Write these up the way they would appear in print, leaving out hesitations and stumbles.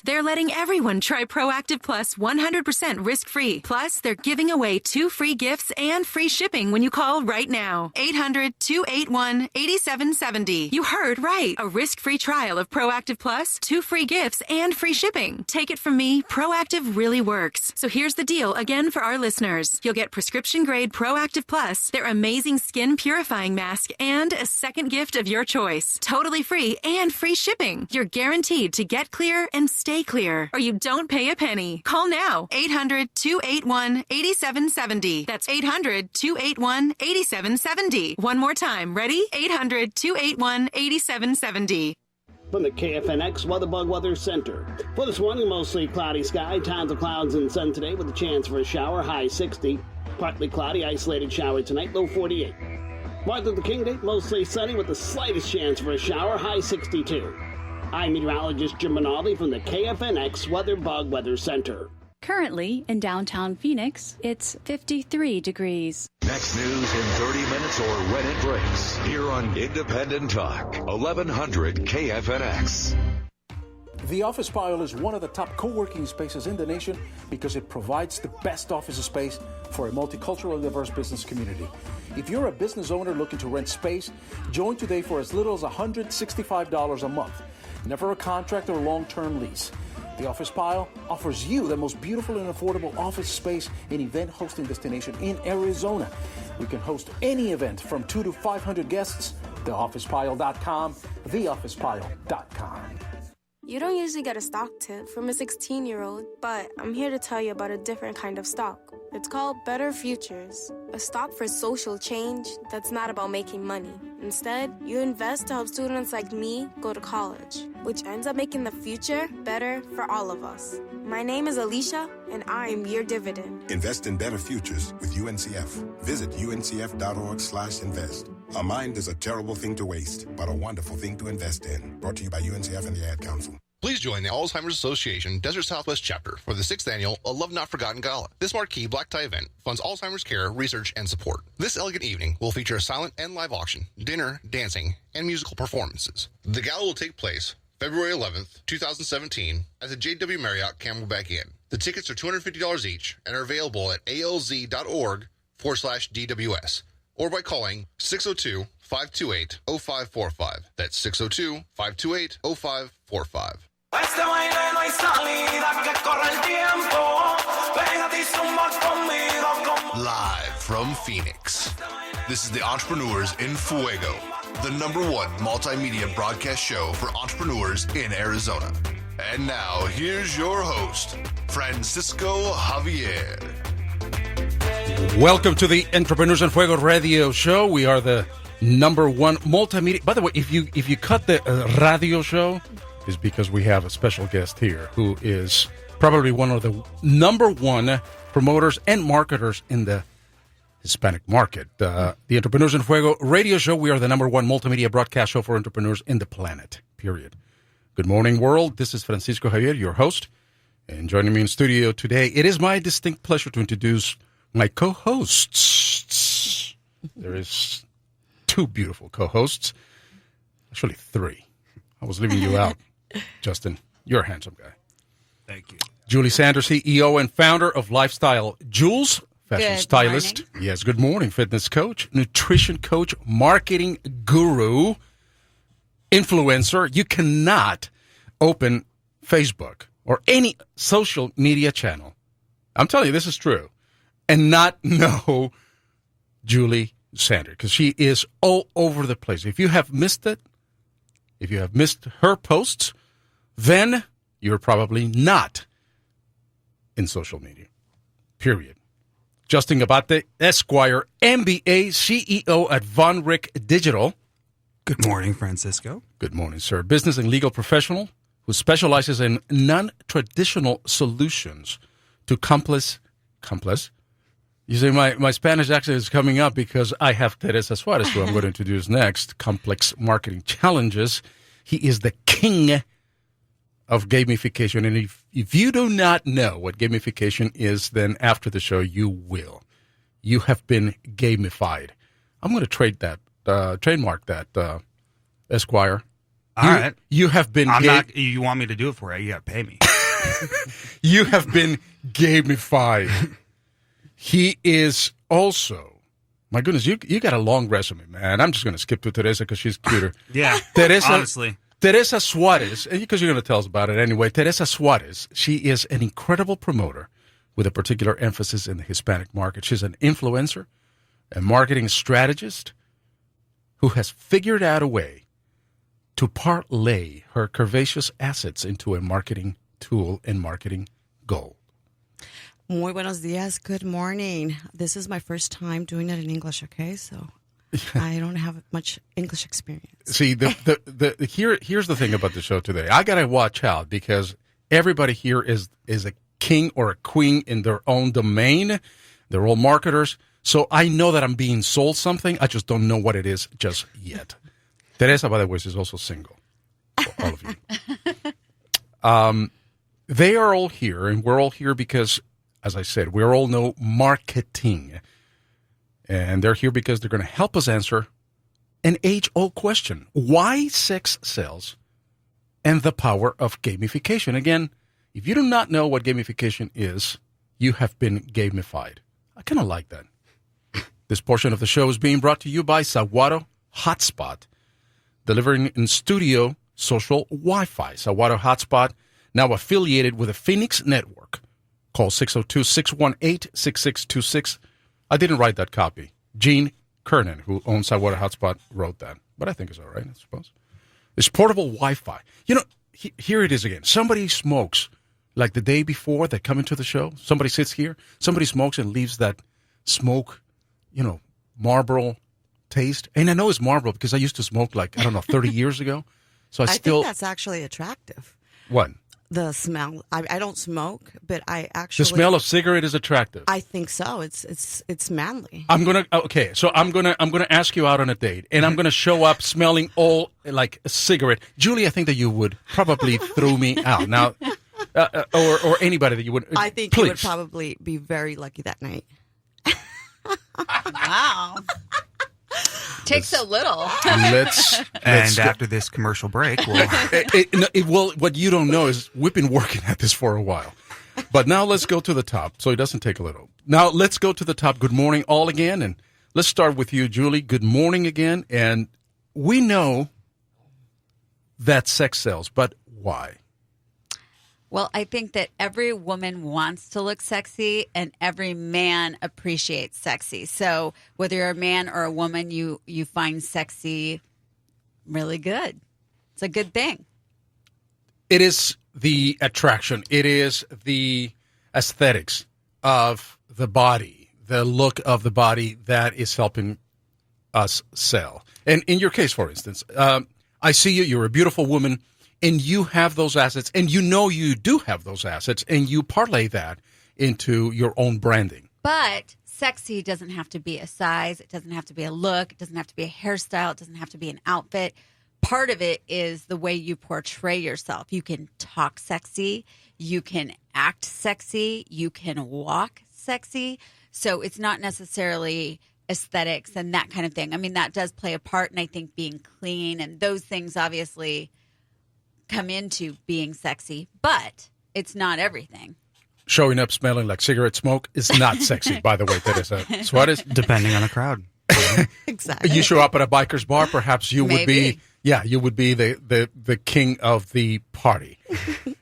They're letting everyone try Proactive Plus 100% risk-free. Plus, they're giving away 2 free gifts and free shipping when you call right now. 800-281-8770. You heard right. A risk-free trial of Proactive Plus, 2 free gifts, and free shipping. Take it from me, Proactive really works. So here's the deal again for our listeners. You'll get prescription-grade Proactive Plus, their amazing skin purifying mask, and a second gift of your choice. Totally free and free shipping. You're guaranteed to get clear and stay clear, or you don't pay a penny. Call now. 800-281-8770. That's 800-281-8770. One more time. Ready? 800-281-8770. From the KFNX WeatherBug Weather Center. For this morning, mostly cloudy sky, tons of clouds and sun today with a chance for a shower, high 60. Partly cloudy, isolated shower tonight, low 48. Martin Luther King Day, mostly sunny with the slightest chance for a shower, high 62. I'm meteorologist Jim Rinaldi from the KFNX WeatherBug Weather Center. Currently, in downtown Phoenix, it's 53 degrees. Next news in 30 minutes or when it breaks. Here on Independent Talk, 1100 KFNX. The Office Pile is one of the top co-working spaces in the nation because it provides the best office space for a multicultural and diverse business community. If you're a business owner looking to rent space, join today for as little as $165 a month. Never a contract or long-term lease. The Office Pile offers you the most beautiful and affordable office space and event hosting destination in Arizona. We can host any event from 2 to 500 guests. TheOfficePile.com, TheOfficePile.com. You don't usually get a stock tip from a 16-year-old, but I'm here to tell you about a different kind of stock. It's called Better Futures, a stock for social change that's not about making money. Instead, you invest to help students like me go to college, which ends up making the future better for all of us. My name is Alicia, and I'm your dividend. Invest in better futures with UNCF. Visit uncf.org/invest. A mind is a terrible thing to waste, but a wonderful thing to invest in. Brought to you by UNCF and the Ad Council. Please join the Alzheimer's Association Desert Southwest Chapter for the 6th Annual A Love Not Forgotten Gala. This marquee black tie event funds Alzheimer's care, research, and support. This elegant evening will feature a silent and live auction, dinner, dancing, and musical performances. The gala will take place February 11th, 2017 at the JW Marriott Camelback Inn. The tickets are $250 each and are available at alz.org/DWS or by calling 602-528-0545. That's 602-528-0545. Este baile no hay salida, que corre el tiempo. Pégate y zumba conmigo. Live from Phoenix, this is the Entrepreneurs in Fuego, the #1 multimedia broadcast show for entrepreneurs in Arizona. And now, here's your host, Francisco Javier. Welcome to the Entrepreneurs in Fuego radio show. We are the #1 multimedia. By the way, if you cut the radio show, is because we have a special guest here who is probably one of the #1 promoters and marketers in the Hispanic market. The Entrepreneurs in Fuego radio show, we are the #1 multimedia broadcast show for entrepreneurs in the planet, period. Good morning, world. This is Francisco Javier, your host. And joining me in studio today, it is my distinct pleasure to introduce my co-hosts. There is 2 beautiful co-hosts. Actually, 3. I was leaving you out. Justin, you're a handsome guy. Thank you. Julie Xander, CEO and founder of Lifestyle Jules, fashion stylist. Morning. Yes, good morning. Fitness coach, nutrition coach, marketing guru, influencer. You cannot open Facebook or any social media channel, I'm telling you, this is true, and not know Julie Xander, because she is all over the place. If you have missed it, if you have missed her posts, then you're probably not in social media, period. Justin Abbate, Esquire, MBA CEO at vonRICK Digital. Good morning, Francisco. Good morning, sir. Business and legal professional who specializes in non-traditional solutions to complex. You see, my Spanish accent is coming up because I have Teresa Suarez, who I'm going to introduce next, complex marketing challenges. He is the king of gamification. And if you do not know what gamification is, then after the show, you will. You have been gamified. I'm going to trademark that, Esquire. All right. You have been You want me to do it for you? You got to pay me. You have been gamified. He is also, my goodness, you got a long resume, man. I'm just going to skip to Teresa because she's cuter. Yeah, honestly. Teresa Suarez, because you're going to tell us about it anyway. Teresa Suarez, she is an incredible promoter with a particular emphasis in the Hispanic market. She's an influencer, a marketing strategist who has figured out a way to parlay her curvaceous assets into a marketing tool and marketing goal. Muy buenos dias. Good morning. This is my first time doing it in English, okay? So I don't have much English experience. See, here's the thing about the show today. I got to watch out because everybody here is a king or a queen in their own domain. They're all marketers. So I know that I'm being sold something. I just don't know what it is just yet. Teresa, by the way, is also single. For all of you. They are all here, and we're all here because, as I said, we all know marketing. And they're here because they're going to help us answer an age-old question. Why sex sells and the power of gamification? Again, if you do not know what gamification is, you have been gamified. I kind of like that. This portion of the show is being brought to you by Saguaro Hotspot, delivering in studio social Wi-Fi. Saguaro Hotspot, now affiliated with the Phoenix Network. Call 602-618-6626. I didn't write that copy. Gene Kernan, who owns Saguaro Hotspot, wrote that. But I think it's all right, I suppose. It's portable Wi-Fi. You know, here it is again. Somebody smokes like the day before they come into the show. Somebody sits here. Somebody smokes and leaves that smoke, Marlboro taste. And I know it's Marlboro because I used to smoke 30 years ago. So I think that's actually attractive. What? The smell. I don't smoke, but I actually... The smell of cigarette is attractive. I think so. It's manly. I'm gonna ask you out on a date, and I'm gonna show up smelling all like a cigarette. Julie, I think that you would probably throw me out now, or anybody that you would. I think you would probably be very lucky that night. Wow. Takes so little. Let's after this commercial break, what you don't know is we've been working at this for a while. But now let's go to the top, so it doesn't take a little. Now let's go to the top. Good morning, all again, and let's start with you, Julie. Good morning again, and we know that sex sells, but why? Well, I think that every woman wants to look sexy and every man appreciates sexy. So whether you're a man or a woman, you find sexy really good. It's a good thing. It is the attraction. It is the aesthetics of the body, the look of the body that is helping us sell. And in your case, for instance, I see you. You're a beautiful woman. And you have those assets, and you do have those assets, and you parlay that into your own branding. But sexy doesn't have to be a size. It doesn't have to be a look. It doesn't have to be a hairstyle. It doesn't have to be an outfit. Part of it is the way you portray yourself. You can talk sexy. You can act sexy. You can walk sexy. So it's not necessarily aesthetics and that kind of thing. I mean, that does play a part, and I think being clean and those things obviously come into being sexy, but it's not everything. Showing up smelling like cigarette smoke is not sexy, by the way, Teresa Suarez. Depending on the crowd. Exactly. You show up at a biker's bar, perhaps you would be the king of the party.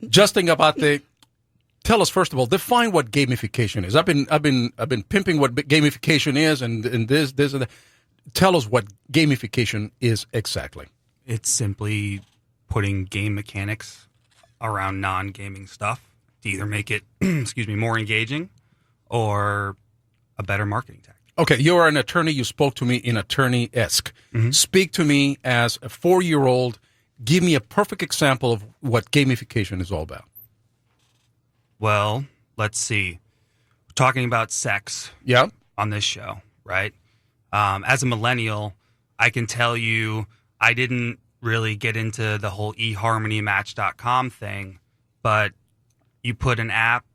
Justin Abbate, tell us first of all, define what gamification is. I've been pimping what gamification is and this and that. Tell us what gamification is exactly. It's simply putting game mechanics around non-gaming stuff to either make it, more engaging or a better marketing tactic. Okay, you're an attorney. You spoke to me in attorney-esque. Mm-hmm. Speak to me as a 4-year-old. Give me a perfect example of what gamification is all about. Well, let's see. We're talking about sex on this show, right? As a millennial, I can tell you I didn't really get into the whole eHarmonyMatch.com thing, but you put an app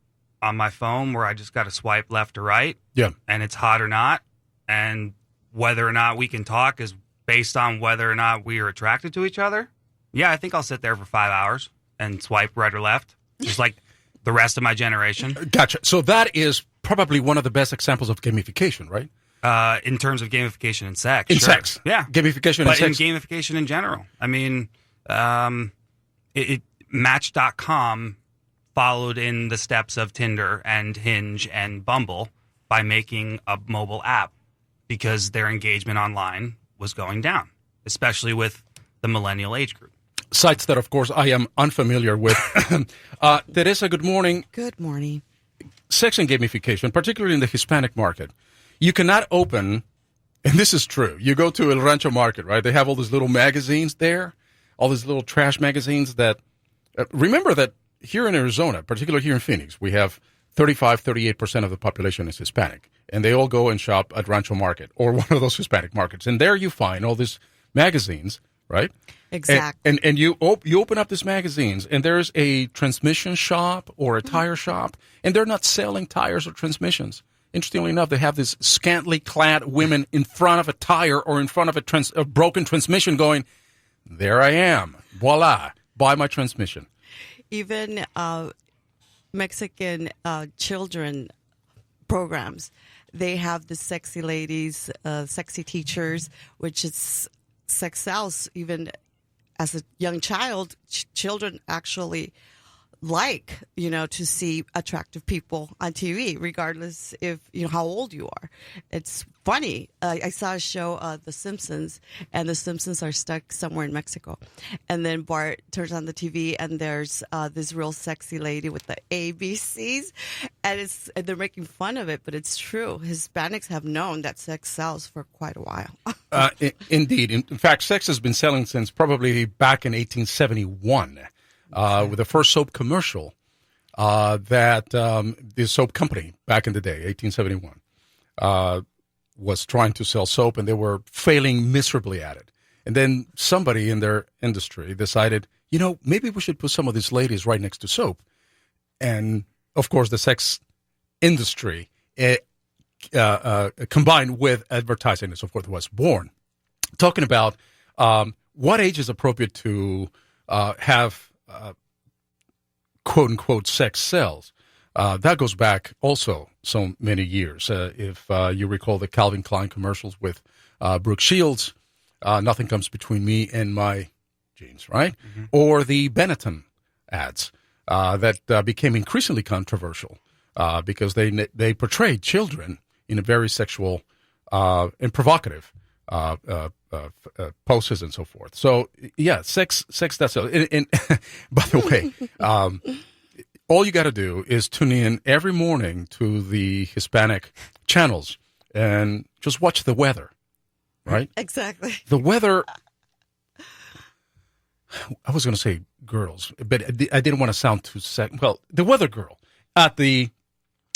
on my phone where I just got to swipe left or right, and it's hot or not, and whether or not we can talk is based on whether or not we are attracted to each other. Yeah, I think I'll sit there for 5 hours and swipe right or left, just like the rest of my generation. Gotcha. So that is probably one of the best examples of gamification, right? In terms of gamification and sex. In sure. sex. Yeah. Gamification but and sex. in gamification in general. I mean, Match.com followed in the steps of Tinder and Hinge and Bumble by making a mobile app because their engagement online was going down, especially with the millennial age group. Sites that, of course, I am unfamiliar with. Teresa, good morning. Good morning. Sex and gamification, particularly in the Hispanic market. You cannot open, and this is true, you go to El Rancho Market, right? They have all these little magazines there, all these little trash magazines that, remember that here in Arizona, particularly here in Phoenix, we have 38% of the population is Hispanic, and they all go and shop at Rancho Market or one of those Hispanic markets. And there you find all these magazines, right? Exactly. And you open up these magazines, and there's a transmission shop or a tire shop, and they're not selling tires or transmissions. Interestingly enough, they have these scantily clad women in front of a tire or in front of a broken transmission going, there I am, voila, buy my transmission. Even Mexican children programs, they have the sexy ladies, sexy teachers, which is sex sells. Even as a young child, children actually like, to see attractive people on TV, regardless if, how old you are. It's funny. I saw a show, The Simpsons, and the Simpsons are stuck somewhere in Mexico. And then Bart turns on the TV, and there's this real sexy lady with the ABCs, and they're making fun of it, but it's true. Hispanics have known that sex sells for quite a while. Indeed. In fact, sex has been selling since probably back in 1871. With the first soap commercial that the soap company back in the day, 1871, was trying to sell soap, and they were failing miserably at it. And then somebody in their industry decided, maybe we should put some of these ladies right next to soap. And, of course, the sex industry combined with advertising and so forth was born. Talking about what age is appropriate to have quote-unquote sex sells. That goes back also so many years. If you recall the Calvin Klein commercials with Brooke Shields, nothing comes between me and my jeans, right? Mm-hmm. Or the Benetton ads that became increasingly controversial because they portrayed children in a very sexual and provocative poses and so forth. So yeah, sex that's and by the way, all you got to do is tune in every morning to the Hispanic channels and just watch the weather, right? Exactly. The weather. I was going to say girls, but I didn't want to sound too well, the weather girl at the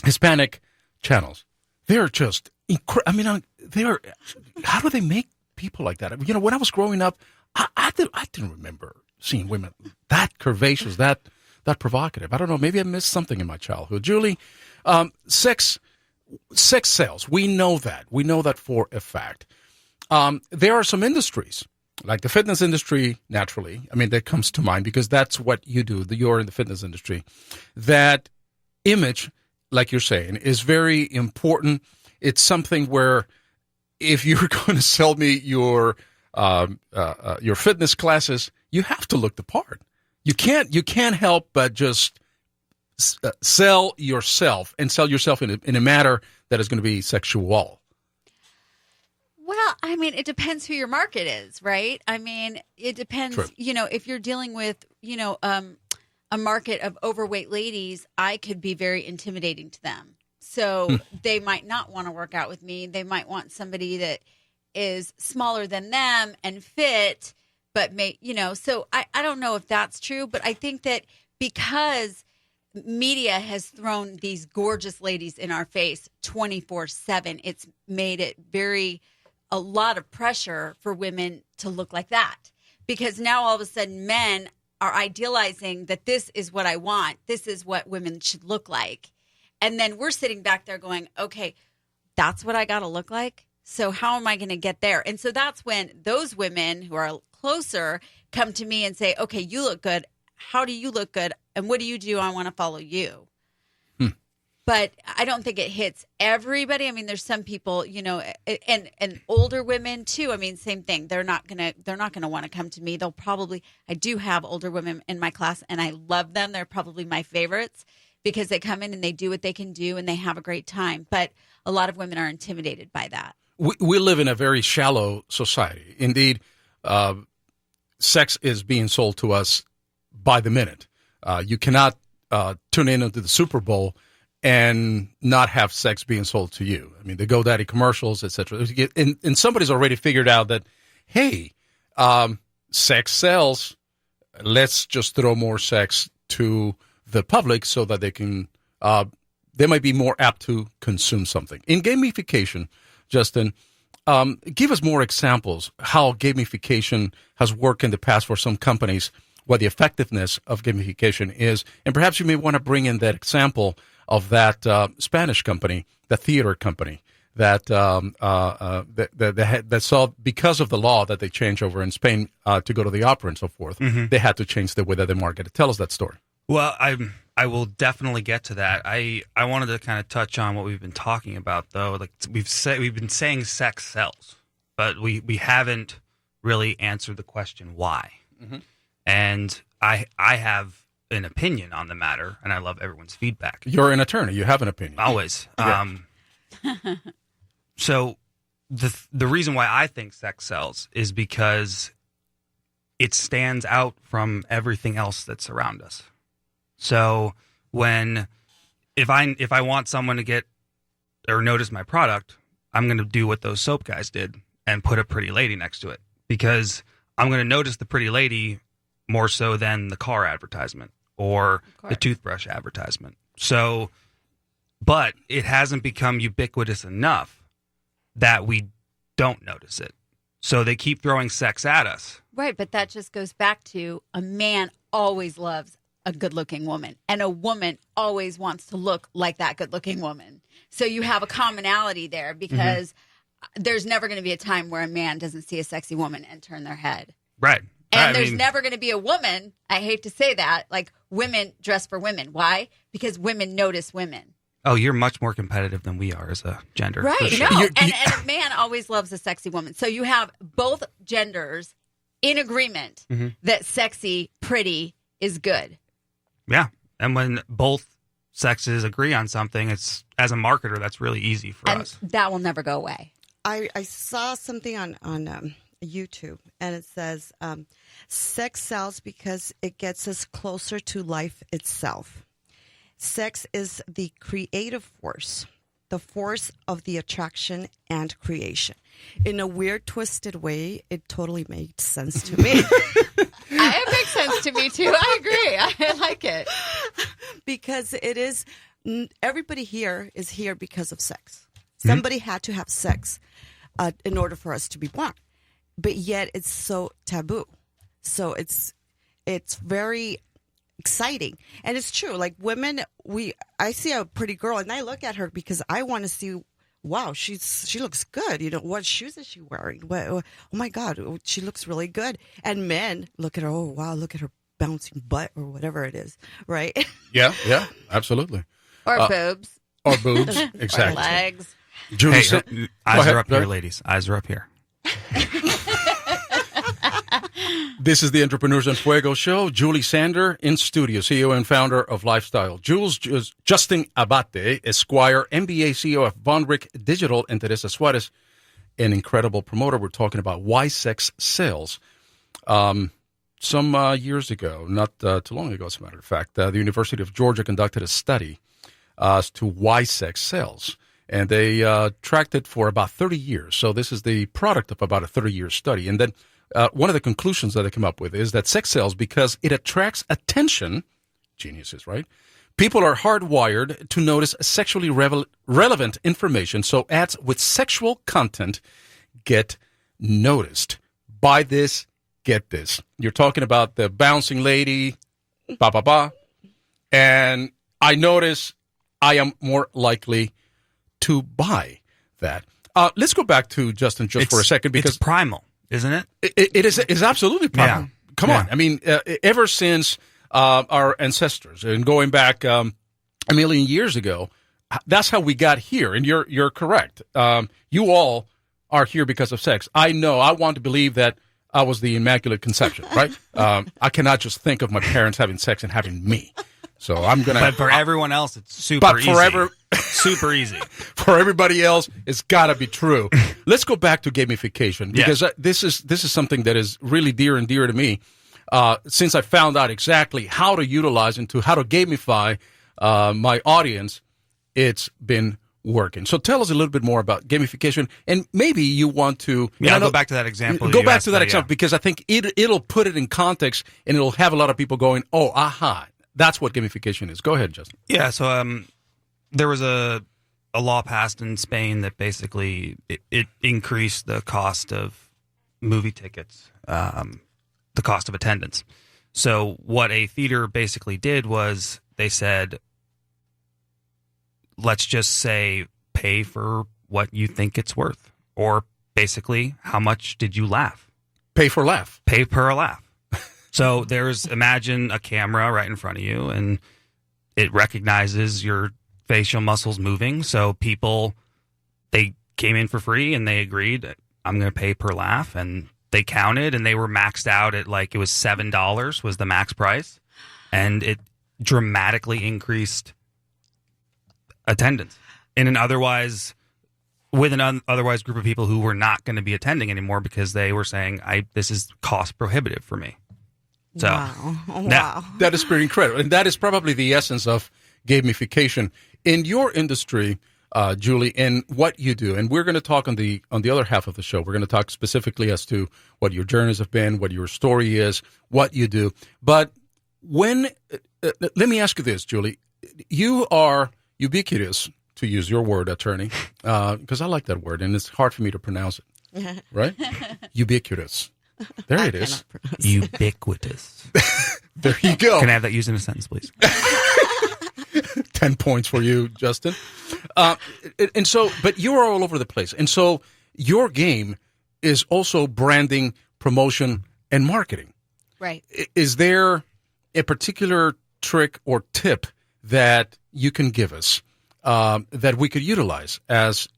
Hispanic channels, they're just they're. How do they make people like that? When I was growing up, I didn't remember seeing women that curvaceous, that provocative. I don't know. Maybe I missed something in my childhood. Julie, sex sells. We know that. We know that for a fact. There are some industries, like the fitness industry, naturally. I mean, that comes to mind because that's what you do. You're in the fitness industry. That image, like you're saying, is very important. It's something where if you're going to sell me your fitness classes, you have to look the part. You can't help but just sell yourself and sell yourself in a manner that is going to be sexual. Well, I mean, it depends who your market is, right? I mean, it depends. True. If you're dealing with a market of overweight ladies, I could be very intimidating to them. So they might not want to work out with me. They might want somebody that is smaller than them and fit, but so I don't know if that's true, but I think that because media has thrown these gorgeous ladies in our face 24/7, it's made it a lot of pressure for women to look like that, because now all of a sudden men are idealizing that this is what I want. This is what women should look like. And then we're sitting back there going, okay, that's what I got to look like. So how am I going to get there? And so that's when those women who are closer come to me and say, okay, you look good. How do you look good? And what do you do? I want to follow you. But I don't think it hits everybody. I mean, there's some people, you know, and older women too. I mean, same thing. They're not gonna want to come to me. I do have older women in my class, and I love them. They're probably my favorites because they come in and they do what they can do and they have a great time. But a lot of women are intimidated by that. We live in a very shallow society. Indeed, sex is being sold to us by the minute. You cannot tune in into the Super Bowl and not have sex being sold to you. I mean, the GoDaddy commercials, etc. And somebody's already figured out that, hey, sex sells. Let's just throw more sex to the public so that they might be more apt to consume something. In gamification, Justin, give us more examples how gamification has worked in the past for some companies, what the effectiveness of gamification is, and perhaps you may want to bring in that example of that Spanish company, the theater company that saw, because of the law that they changed over in Spain to go to the opera and so forth, they had to change the way that they marketed. Tell us that story. Well, I will definitely get to that. I wanted to kind of touch on what we've been talking about, though. Like we've been saying sex sells, but we haven't really answered the question why. And I have an opinion on the matter, and I love everyone's feedback. You're an attorney. You have an opinion. Always. So the reason why I think sex sells is because it stands out from everything else that's around us. So if I want someone to get or notice my product, I'm going to do what those soap guys did and put a pretty lady next to it, because I'm going to notice the pretty lady more so than the car advertisement or the toothbrush advertisement. So, but it hasn't become ubiquitous enough that we don't notice it. So they keep throwing sex at us. Right, but that just goes back to a man always loves a good-looking woman, and a woman always wants to look like that good-looking woman. So you have a commonality there, because there's never going to be a time where a man doesn't see a sexy woman and turn their head. Right. And there's never going to be a woman, I hate to say that, like women dress for women. Why? Because women notice women. Oh, you're much more competitive than we are as a gender. Right. Sure. No, and a man always loves a sexy woman. So you have both genders in agreement that sexy, pretty is good. Yeah. And when both sexes agree on something, it's, as a marketer, that's really easy for us. That will never go away. I saw something on YouTube, and it says, sex sells because it gets us closer to life itself. Sex is the creative force, the force of the attraction and creation. In a weird, twisted way, it totally made sense to me. It makes sense to me, too. I agree. I like it. Because it is, everybody here is here because of sex. Somebody had to have sex in order for us to be born. But yet it's so taboo. So it's very exciting. And it's true. Like women, I see a pretty girl and I look at her because I want to see, wow, she looks good. You know, what shoes is she wearing? Oh my God, she looks really good. And men look at her, oh wow, look at her bouncing butt or whatever it is, right? Yeah, absolutely. Or boobs. Or boobs, exactly. Or legs. Julie, hey, eyes are up here, ladies. Eyes are up here. This is the Entrepreneurs en Fuego show. Julie Xander in studio, CEO and founder of Lifestyle Jules. Justin Abbate, Esquire, MBA CEO of vonRICK Digital, and Teresa Suarez, an incredible promoter. We're talking about why sex sells. Some years ago, not too long ago, as a matter of fact, the University of Georgia conducted a study as to why sex sells. And they tracked it for about 30 years. So this is the product of about a 30-year study. And then one of the conclusions that they come up with is that sex sells because it attracts attention. Geniuses, right? People are hardwired to notice sexually relevant information, so ads with sexual content get noticed. Buy this, get this. You're talking about the bouncing lady, and I notice I am more likely to buy that. Let's go back to Justin for a second, because it's primal, isn't it? It is absolutely primal. Yeah. Come on. I mean, ever since our ancestors and going back a million years ago. That's how we got here, and you're correct. You all are here because of sex. I know. I want to believe that I was the Immaculate Conception, right? I cannot just think of my parents having sex and having me. So I'm gonna. But for everyone else, it's super easy. Super easy. For everybody else, it's got to be true. Let's go back to gamification because this is something that is really dear and dear to me. Since I found out exactly how to utilize and how to gamify my audience, it's been working. So tell us a little bit more about gamification, and maybe you want to go back to that example. Go back to that example because I think it'll put it in context, and it'll have a lot of people going, "Oh, aha, that's what gamification is." Go ahead, Justin. Yeah. So there was a law passed in Spain that basically it increased the cost of movie tickets, the cost of attendance. So what a theater basically did was they said, let's just say pay for what you think it's worth, or basically how much did you laugh? Pay for laugh. Pay per laugh. So imagine a camera right in front of you, and it recognizes your facial muscles moving. So people, they came in for free and they agreed, I'm going to pay per laugh, and they counted and they were maxed out at it was $7 was the max price, and it dramatically increased attendance with an otherwise group of people who were not going to be attending anymore because they were saying, this is cost prohibitive for me. So Wow. That is pretty incredible. And that is probably the essence of gamification in your industry, Julie, and what you do. And we're going to talk on the other half of the show. We're going to talk specifically as to what your journeys have been, what your story is, what you do. But let me ask you this, Julie. You are ubiquitous, to use your word, attorney, because I like that word, and it's hard for me to pronounce it, right? Ubiquitous. There it is. Ubiquitous. There you go. Can I have that used in a sentence, please? 10 points for you, Justin. And so, but you're all over the place. And so your game is also branding, promotion, and marketing. Right. Is there a particular trick or tip that you can give us that we could utilize as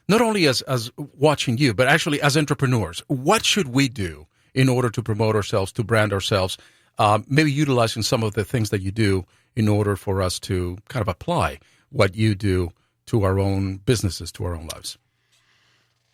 not only as watching you, but actually as entrepreneurs? What should we do in order to promote ourselves, to brand ourselves, maybe utilizing some of the things that you do in order for us to kind of apply what you do to our own businesses, to our own lives?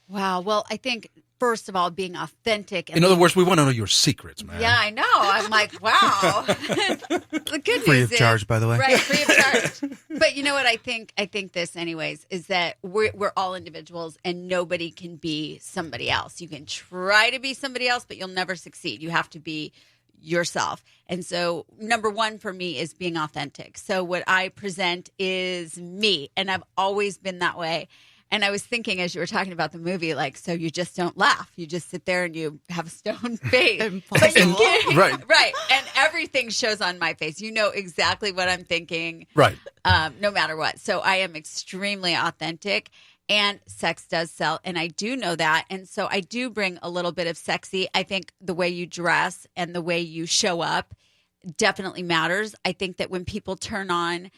Wow. Well, I think, first of all, being authentic. In other words, we want to know your secrets, man. Yeah, I know. I'm like, wow. The good free news of charge, by the way. Right, free of charge. But you know what I think? I think this, anyways, is that we're all individuals, and nobody can be somebody else. You can try to be somebody else, but you'll never succeed. You have to be yourself. And so number one for me is being authentic. So what I present is me, and I've always been that way. And I was thinking, as you were talking about the movie, so you just don't laugh. You just sit there and you have a stone face. Right. And everything shows on my face. You know exactly what I'm thinking. Right. No matter what. So I am extremely authentic, and sex does sell. And I do know that. And so I do bring a little bit of sexy. I think the way you dress and the way you show up definitely matters. I think that when people turn on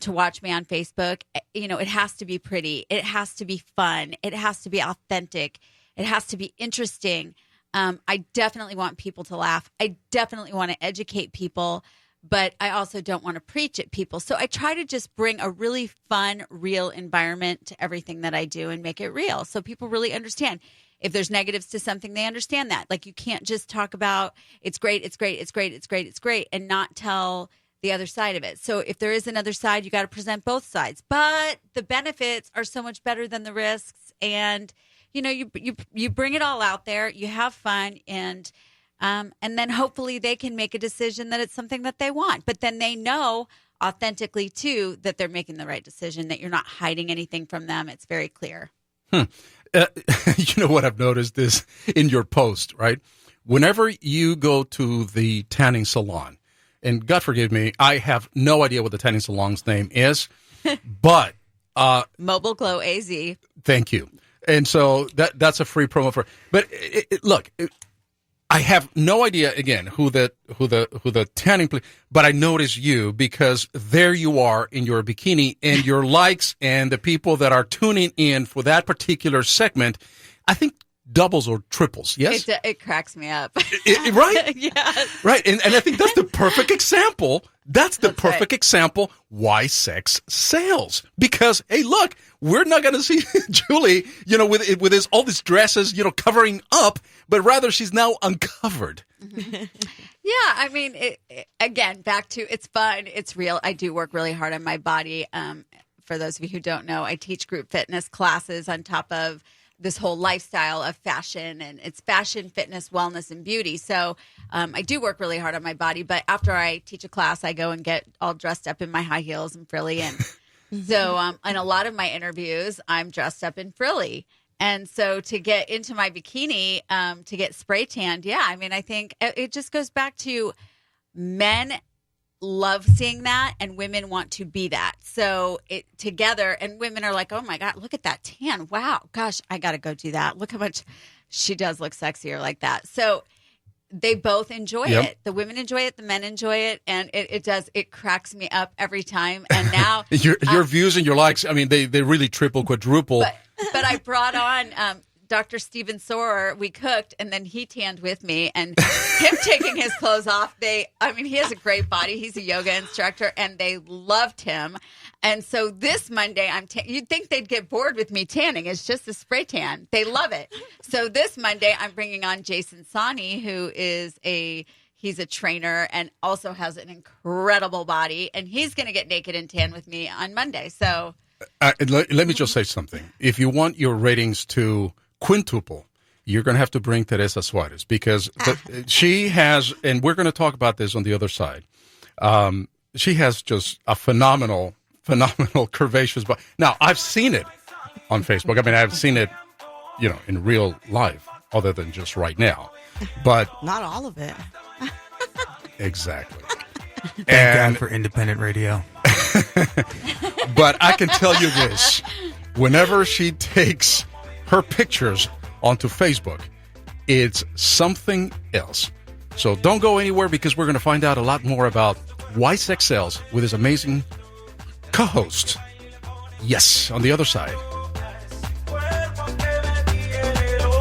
to watch me on Facebook, it has to be pretty. It has to be fun. It has to be authentic. It has to be interesting. I definitely want people to laugh. I definitely want to educate people, but I also don't want to preach at people. So I try to just bring a really fun, real environment to everything that I do and make it real so people really understand. If there's negatives to something, they understand that. You can't just talk about it's great, it's great, it's great, it's great, it's great, and not tell the other side of it. So if there is another side, you got to present both sides. But the benefits are so much better than the risks. And, you bring it all out there, you have fun, and then hopefully they can make a decision that it's something that they want. But then they know authentically, too, that they're making the right decision, that you're not hiding anything from them. It's very clear. You know what I've noticed is in your post, right? Whenever you go to the tanning salon, and God forgive me, I have no idea what the tanning salon's name is, but Mobile Glow AZ. Thank you. And so that's a free promo for. But look, I have no idea again who the tanning but I notice you because there you are in your bikini and your likes and the people that are tuning in for that particular segment, I think doubles or triples. Yes, it cracks me up. Right? Yes. Right, and I think that's the perfect example. That's the perfect example why sex sells. Because hey, look, we're not going to see Julie, with his all these dresses, covering up, but rather she's now uncovered. Mm-hmm. Yeah, I mean, again, back to it's fun, it's real. I do work really hard on my body. For those of you who don't know, I teach group fitness classes on top of this whole lifestyle of fashion, and it's fashion, fitness, wellness, and beauty. So I do work really hard on my body, but after I teach a class, I go and get all dressed up in my high heels and frilly. And so in a lot of my interviews, I'm dressed up in frilly. And so to get into my bikini, to get spray tanned, I mean, I think it just goes back to men love seeing that and women want to be that. So it together, and women are like, oh my God, look at that tan. Wow. Gosh, I got to go do that. Look how much she does look sexier like that. So they both enjoy it. The women enjoy it. The men enjoy it. And it cracks me up every time. And now your views and your likes, I mean, they really triple, quadruple. But I brought on, Dr. Steven Sorer, we cooked, and then he tanned with me, and him taking his clothes off, he has a great body. He's a yoga instructor, and they loved him. And so this Monday, you'd think they'd get bored with me tanning. It's just a spray tan. They love it. So this Monday, I'm bringing on Jason Sani, who is he's a trainer and also has an incredible body, and he's going to get naked and tan with me on Monday. So let me just say something. If you want your ratings to quintuple, you're going to have to bring Teresa Suarez because she has, and we're going to talk about this on the other side. She has just a phenomenal curvaceous body. Now, I've seen it on Facebook. I mean, I've seen it, in real life, other than just right now. But not all of it. Exactly. Thank God for independent radio. But I can tell you this: whenever she takes her pictures onto Facebook, it's something else. So don't go anywhere because we're going to find out a lot more about why sex sells with his amazing co-host. Yes, on the other side.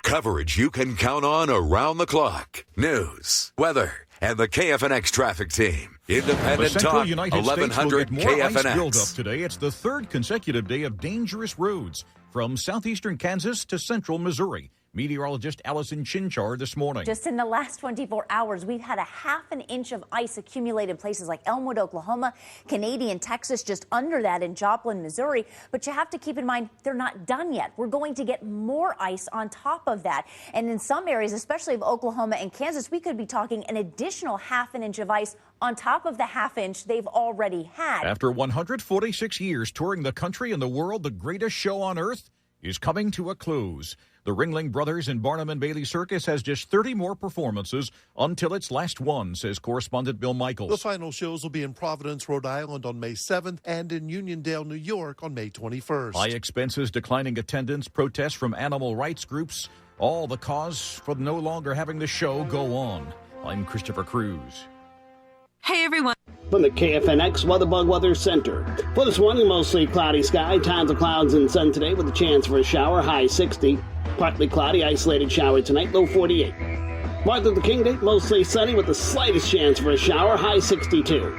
Coverage you can count on around the clock. News, weather, and the KFNX traffic team. Independent the Talk, United 1100 States will get more KFNX. Ice buildup today. It's the third consecutive day of dangerous roads from southeastern Kansas to central Missouri. Meteorologist Allison Chinchar this morning. Just in the last 24 hours, we've had a half an inch of ice accumulate in places like Elmwood, Oklahoma, Canadian Texas, just under that in Joplin, Missouri. But you have to keep in mind, they're not done yet. We're going to get more ice on top of that. And in some areas, especially of Oklahoma and Kansas, we could be talking an additional half an inch of ice on top of the half inch they've already had. After 146 years touring the country and the world, the greatest show on earth is coming to a close. The Ringling Brothers and Barnum and Bailey Circus has just 30 more performances until its last one, says correspondent Bill Michaels. The final shows will be in Providence, Rhode Island on May 7th and in Uniondale, New York on May 21st. High expenses, declining attendance, protests from animal rights groups, all the cause for no longer having the show go on. I'm Christopher Cruz. Hey, everyone. From the KFNX WeatherBug Weather Center. For this morning, mostly cloudy sky, tons of clouds and sun today with a chance for a shower, high 60. Partly cloudy, isolated shower tonight, low 48. Martin Luther King Day, mostly sunny with the slightest chance for a shower, high 62.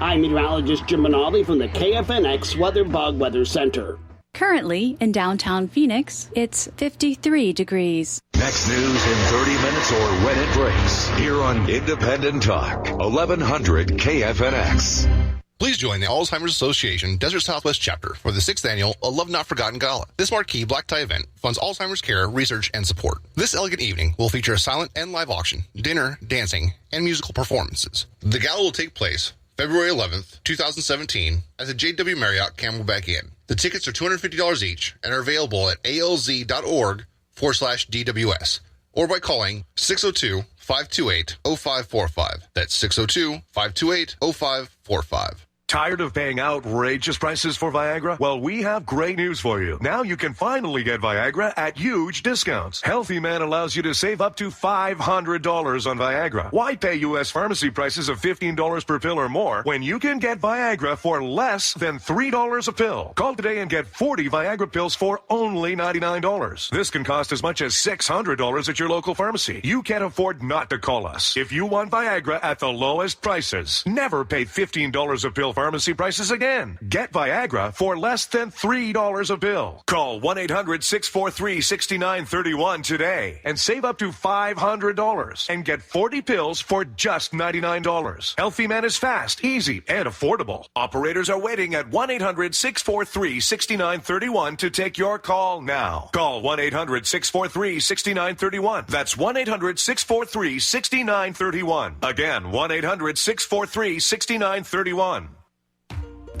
I'm meteorologist Jim Rinaldi from the KFNX WeatherBug Weather Center. Currently, in downtown Phoenix, it's 53 degrees. Next news in 30 minutes or when it breaks. Here on Independent Talk, 1100 KFNX. Please join the Alzheimer's Association Desert Southwest Chapter for the 6th Annual A Love Not Forgotten Gala. This marquee black tie event funds Alzheimer's care, research, and support. This elegant evening will feature a silent and live auction, dinner, dancing, and musical performances. The gala will take place February 11th, 2017 at the JW Marriott Camelback Inn. The tickets are $250 each and are available at alz.org/DWS or by calling 602-528-0545. That's 602-528-0545. Tired of paying outrageous prices for Viagra? Well, we have great news for you. Now you can finally get Viagra at huge discounts. Healthy Man allows you to save up to $500 on Viagra. Why pay U.S. pharmacy prices of $15 per pill or more when you can get Viagra for less than $3 a pill? Call today and get 40 Viagra pills for only $99. This can cost as much as $600 at your local pharmacy. You can't afford not to call us. If you want Viagra at the lowest prices, never pay $15 a pill pharmacy prices again. Get Viagra for less than $3 a pill. Call 1-800-643-6931 today and save up to $500 and get 40 pills for just $99. Healthy Man is fast, easy, and affordable. Operators are waiting at 1-800-643-6931 to take your call now. Call 1-800-643-6931. That's 1-800-643-6931. Again, 1-800-643-6931.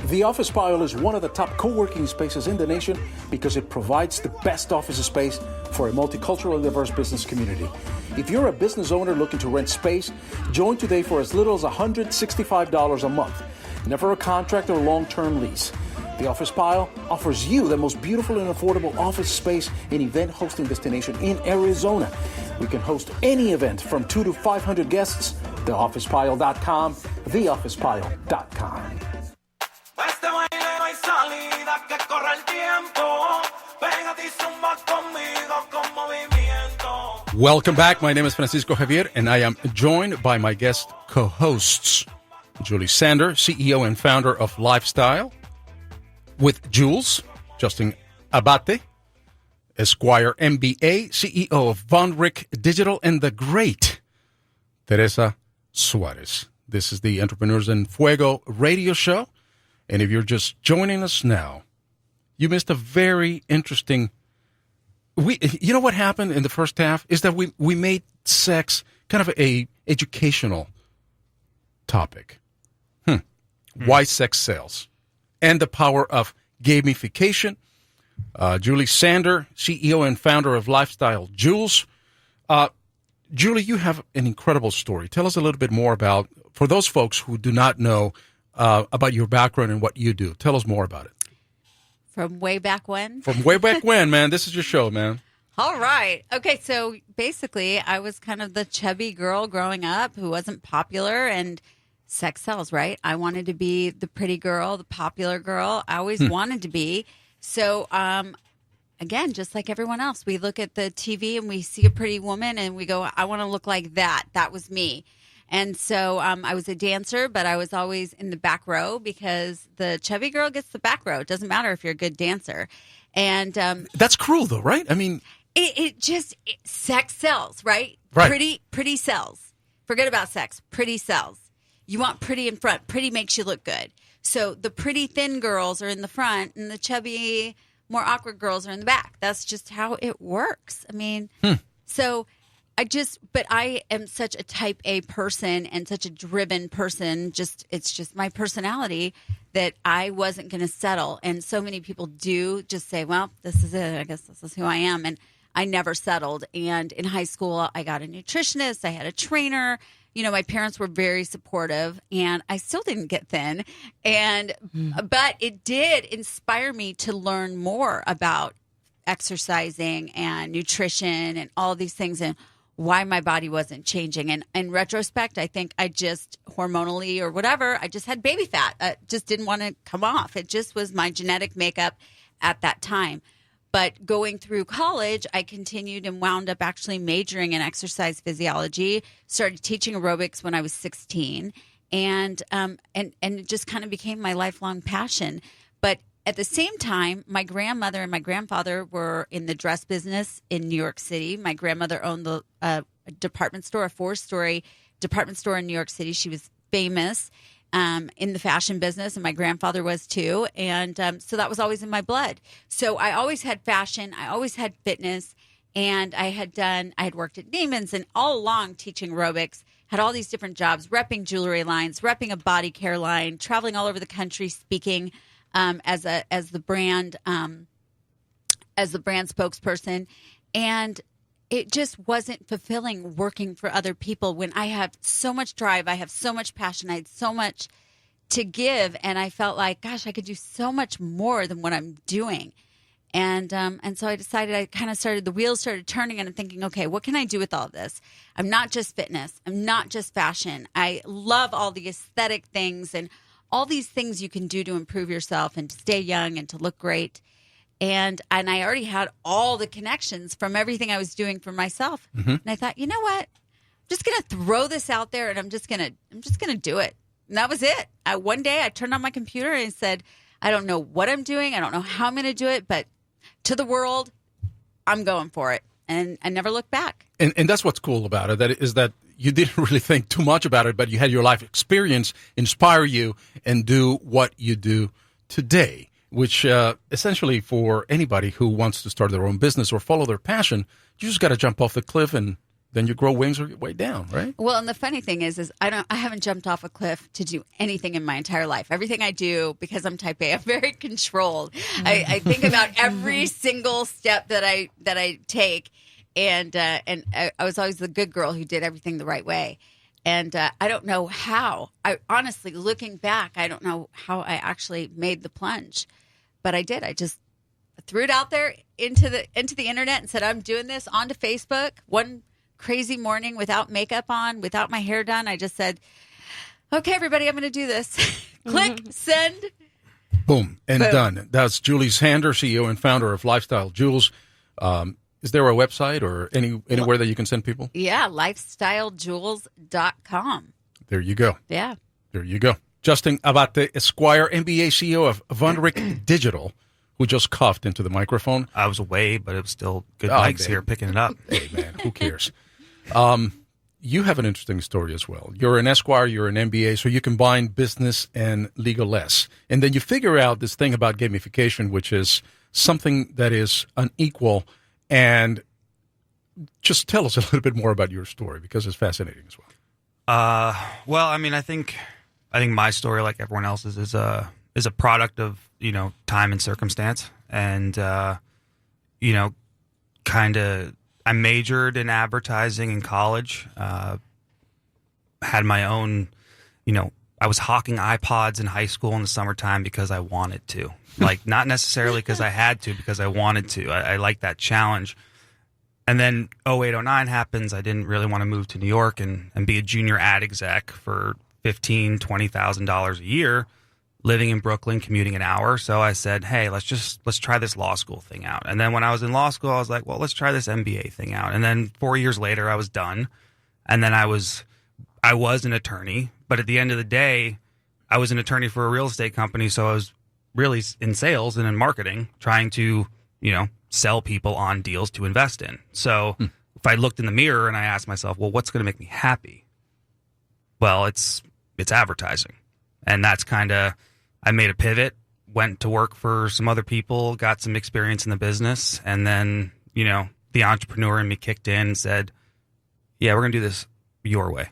The Office Pile is one of the top co-working spaces in the nation because it provides the best office space for a multicultural and diverse business community. If you're a business owner looking to rent space, join today for as little as $165 a month. Never a contract or long-term lease. The Office Pile offers you the most beautiful and affordable office space and event hosting destination in Arizona. We can host any event from 2 to 500 guests. TheOfficePile.com, TheOfficePile.com. Este baile no hay salida, que corre el tiempo. Pégate y zumba conmigo con movimiento. Welcome back. My name is Francisco Javier, and I am joined by my guest co-hosts, Julie Xander, CEO and founder of Lifestyle, with Jules, Justin Abbate, Esquire MBA, CEO of vonRICK Digital, and the great Teresa Suarez. This is the Entrepreneurs en Fuego radio show. And if you're just joining us now, you missed a very interesting... You know what happened in the first half? Is that we made sex kind of a educational topic. Why sex sells. And the power of gamification. Julie Xander, CEO and founder of Lifestyle Jules. Julie, you have an incredible story. Tell us a little bit more about, for those folks who do not know about your background and what you do. Tell us more about it. From way back when? From way back when, man. This is your show, man. All right. Okay, so basically, I was kind of the chubby girl growing up who wasn't popular, and sex sells, right? I wanted to be the pretty girl, the popular girl. I always wanted to be. So, again, just like everyone else, we look at the TV and we see a pretty woman and we go, I want to look like that. That was me. And so I was a dancer, but I was always in the back row because the chubby girl gets the back row. It doesn't matter if you're a good dancer. And that's cruel, though, right? I mean, sex sells, right? Pretty sells. Forget about sex. Pretty sells. You want pretty in front. Pretty makes you look good. So the pretty thin girls are in the front, and the chubby, more awkward girls are in the back. That's just how it works. I mean, so. But I am such a type A person and such a driven person. It's just my personality that I wasn't going to settle. And so many people do just say, well, this is it. I guess this is who I am. And I never settled. And in high school, I got a nutritionist. I had a trainer. You know, my parents were very supportive, and I still didn't get thin. But it did inspire me to learn more about exercising and nutrition and all these things, and why my body wasn't changing. And in retrospect, I think I just hormonally or whatever, I just had baby fat. Just didn't want to come off. It just was my genetic makeup at that time. But going through college, I continued and wound up actually majoring in exercise physiology, started teaching aerobics when I was 16, and it just kind of became my lifelong passion. But at the same time, my grandmother and my grandfather were in the dress business in New York City. My grandmother owned the department store, a 4-story department store in New York City. She was famous in the fashion business, and my grandfather was too. And so that was always in my blood. So I always had fashion. I always had fitness. And I had worked at Neiman's and all along teaching aerobics, had all these different jobs, repping jewelry lines, repping a body care line, traveling all over the country, speaking as the brand spokesperson, and it just wasn't fulfilling working for other people when I have so much drive, I have so much passion, I had so much to give, and I felt like, gosh, I could do so much more than what I'm doing. And so I decided, I kind of the wheels started turning, and I'm thinking, okay, what can I do with all this? I'm not just fitness. I'm not just fashion. I love all the aesthetic things and all these things you can do to improve yourself and to stay young and to look great. And I already had all the connections from everything I was doing for myself. Mm-hmm. And I thought, you know what? I'm just going to throw this out there, and I'm just going to do it. And that was it. One day I turned on my computer and I said, I don't know what I'm doing. I don't know how I'm going to do it, but to the world, I'm going for it. And I never looked back. And that's what's cool about it, that you didn't really think too much about it, but you had your life experience inspire you and do what you do today, which essentially for anybody who wants to start their own business or follow their passion, you just got to jump off the cliff and then you grow wings or your way down, right? Well, and the funny thing is I haven't jumped off a cliff to do anything in my entire life. Everything I do, because I'm type A, I'm very controlled. I think about every single step that I take, and I was always the good girl who did everything the right way. And I don't know how. I honestly, looking back, I don't know how I actually made the plunge, but I did. I just threw it out there into the internet and said, I'm doing this, onto Facebook. One crazy morning without makeup on, without my hair done, I just said, okay, everybody, I'm going to do this. Click, send. Boom, and Boom. done. That's Julie Xander, CEO and founder of Lifestyle Jules. Is there a website or anywhere that you can send people? Yeah, lifestylejules.com. There you go. Yeah. There you go. Justin Abbate, Esquire, MBA CEO of vonRICK Digital, who just coughed into the microphone. I was away, but it was still good mics here picking it up. Hey, man, who cares? You have an interesting story as well. You're an Esquire, you're an MBA, so you combine business and legal-less. And then you figure out this thing about gamification, which is something that is unequal. And just tell us a little bit more about your story, because it's fascinating as well. Well, I mean, I think my story, like everyone else's, is a product of, time and circumstance. And, I majored in advertising in college, had my own, I was hawking iPods in high school in the summertime because I wanted to. Like, not necessarily because I had to, because I wanted to. I like that challenge. And then 0809 happens. I didn't really want to move to New York and be a junior ad exec for $15,000, $20,000 a year, living in Brooklyn, commuting an hour. So I said, hey, let's try this law school thing out. And then when I was in law school, I was like, well, let's try this MBA thing out. And then 4 years later, I was done. And then I was an attorney. But at the end of the day, I was an attorney for a real estate company. So I was really in sales and in marketing, trying to, sell people on deals to invest in. So if I looked in the mirror and I asked myself, well, what's going to make me happy? Well, it's advertising. And that's I made a pivot, went to work for some other people, got some experience in the business. And then, the entrepreneur in me kicked in and said, yeah, we're going to do this your way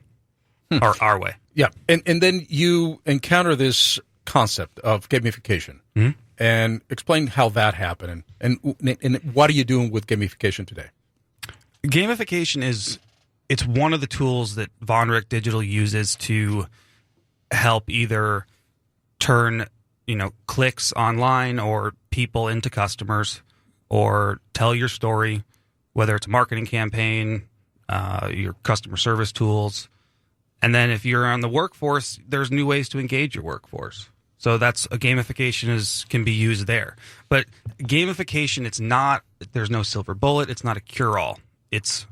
or our way. Yeah. And then you encounter this concept of gamification. Mm-hmm. And explain how that happened and what are you doing with gamification today? Gamification it's one of the tools that vonRICK Digital uses to help either turn, clicks online or people into customers, or tell your story, whether it's a marketing campaign, your customer service tools. And then if you're on the workforce, there's new ways to engage your workforce. So that's a gamification can be used there. But gamification, there's no silver bullet. It's not a cure-all. It's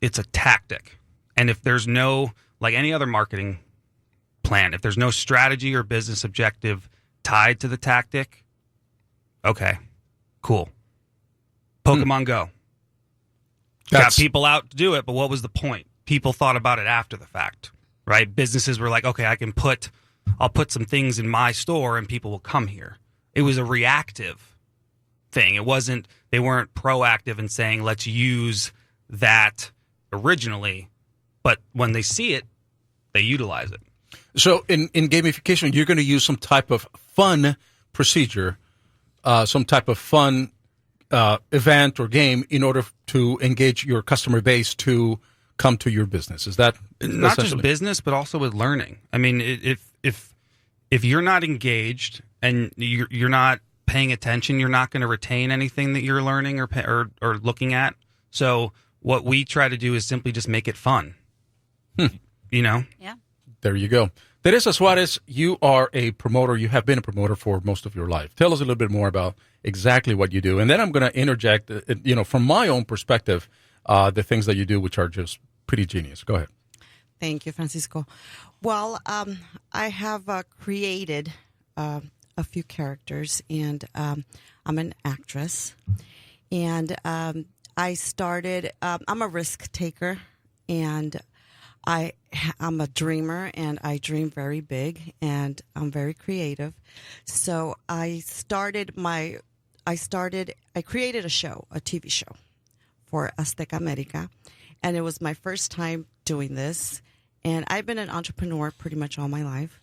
a tactic. And if there's no, like any other marketing plan, if there's no strategy or business objective tied to the tactic, okay, cool. Pokemon Go. Got people out to do it, but what was the point? People thought about it after the fact, right? Businesses were like, okay, I'll put some things in my store and people will come here. It was a reactive thing. They weren't proactive in saying, let's use that originally, but when they see it, they utilize it. So in gamification, you're going to use some type of fun procedure, some type of fun event or game in order to engage your customer base to come to your business. Is that not just business, but also with learning? I mean, if if you're not engaged and you're not paying attention, you're not going to retain anything that you're learning or looking at. So what we try to do is simply just make it fun. You know? Yeah. There you go. Teresa Suarez, you are a promoter. You have been a promoter for most of your life. Tell us a little bit more about exactly what you do. And then I'm going to interject, from my own perspective, the things that you do, which are just pretty genius. Go ahead. Thank you, Francisco. Well, I have created a few characters, and I'm an actress. And I started, I'm a risk taker, and I'm a dreamer, and I dream very big, and I'm very creative. So I created a show, a TV show for Azteca America, and it was my first time doing this. And I've been an entrepreneur pretty much all my life,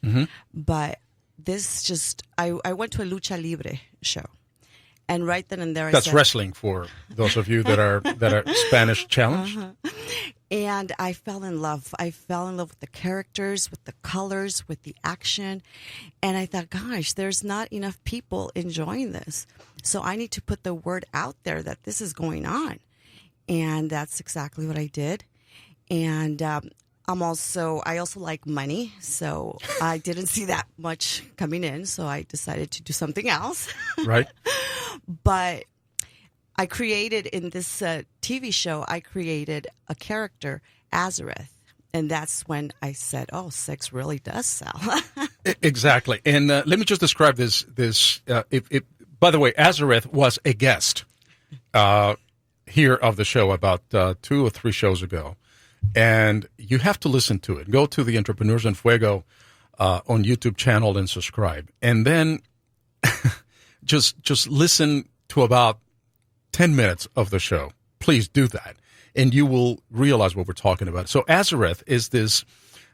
but this I went to a lucha libre show. And right then and there, that's wrestling for those of you that are Spanish challenged. And I fell in love. I fell in love with the characters, with the colors, with the action. And I thought, gosh, there's not enough people enjoying this. So I need to put the word out there that this is going on. And that's exactly what I did. And I also like money. So I didn't see that much coming in. So I decided to do something else. Right. But I created in this TV show, I created a character, Azareth. And that's when I said, oh, sex really does sell. Exactly. And let me just describe this. By the way, Azareth was a guest here of the show about 2 or 3 shows ago. And you have to listen to it. Go to the Entrepreneurs en Fuego on YouTube channel and subscribe. And then just listen to about 10 minutes of the show. Please do that. And you will realize what we're talking about. So Azareth is this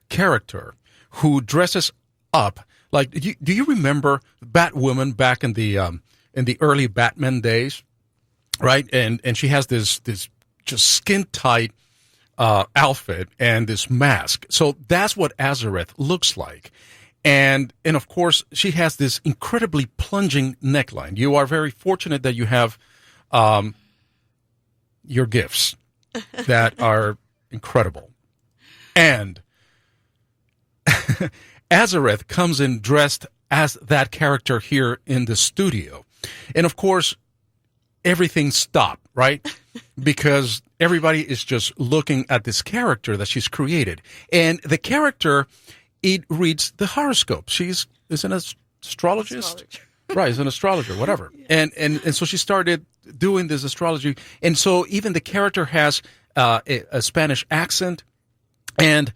character who dresses up like, do you remember Batwoman back in the early Batman days? Right? And she has this just skin tight outfit and this mask. So that's what Azareth looks like. And of course, she has this incredibly plunging neckline. You are very fortunate that you have your gifts that are incredible. And Azareth comes in dressed as that character here in the studio. And of course, everything stopped, right? Because everybody is just looking at this character that she's created. And the character, it reads the horoscope. Is an astrologist. Right, is an astrologer, whatever. Yes. And so she started doing this astrology. And so even the character has a Spanish accent. And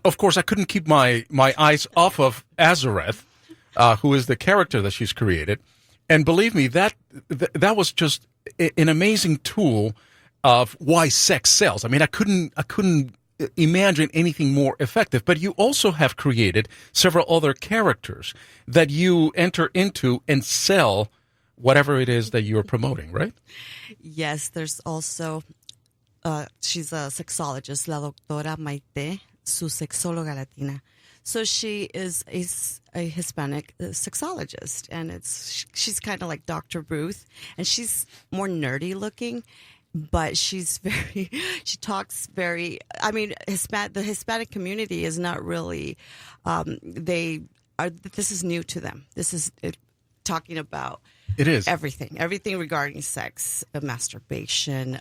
of course, I couldn't keep my eyes off of Azareth, who is the character that she's created. And believe me, that was just an amazing tool of why sex sells. I mean, I couldn't imagine anything more effective. But you also have created several other characters that you enter into and sell whatever it is that you're promoting, right? Yes, there's also, she's a sexologist, la doctora Maite, su sexóloga latina. So she is a Hispanic sexologist, and she's kind of like Dr. Ruth, and she's more nerdy looking. But she talks very, I mean, the Hispanic community is not really, this is new to them. This is talking about everything regarding sex, masturbation,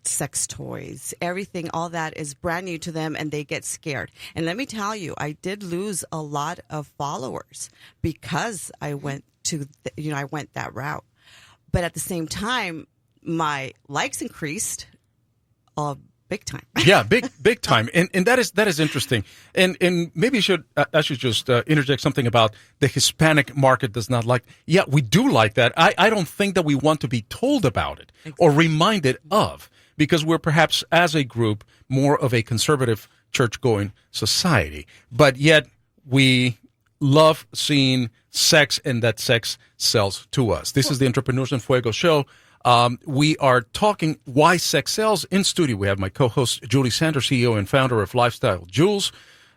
sex toys, everything, all that is brand new to them, and they get scared. And let me tell you, I did lose a lot of followers because I went that route. But at the same time, my likes increased big time. Yeah, big time. And that is interesting. And maybe I should just interject something about the Hispanic market does not like. Yeah, we do like that. I don't think that we want to be told about it or reminded of, because we're perhaps as a group more of a conservative church-going society. But yet we love seeing sex, and that sex sells to us. This is the Entrepreneurs en Fuego show. We are talking why sex sells. In studio, we have my co-host, Julie Xander, CEO and founder of Lifestyle Jules.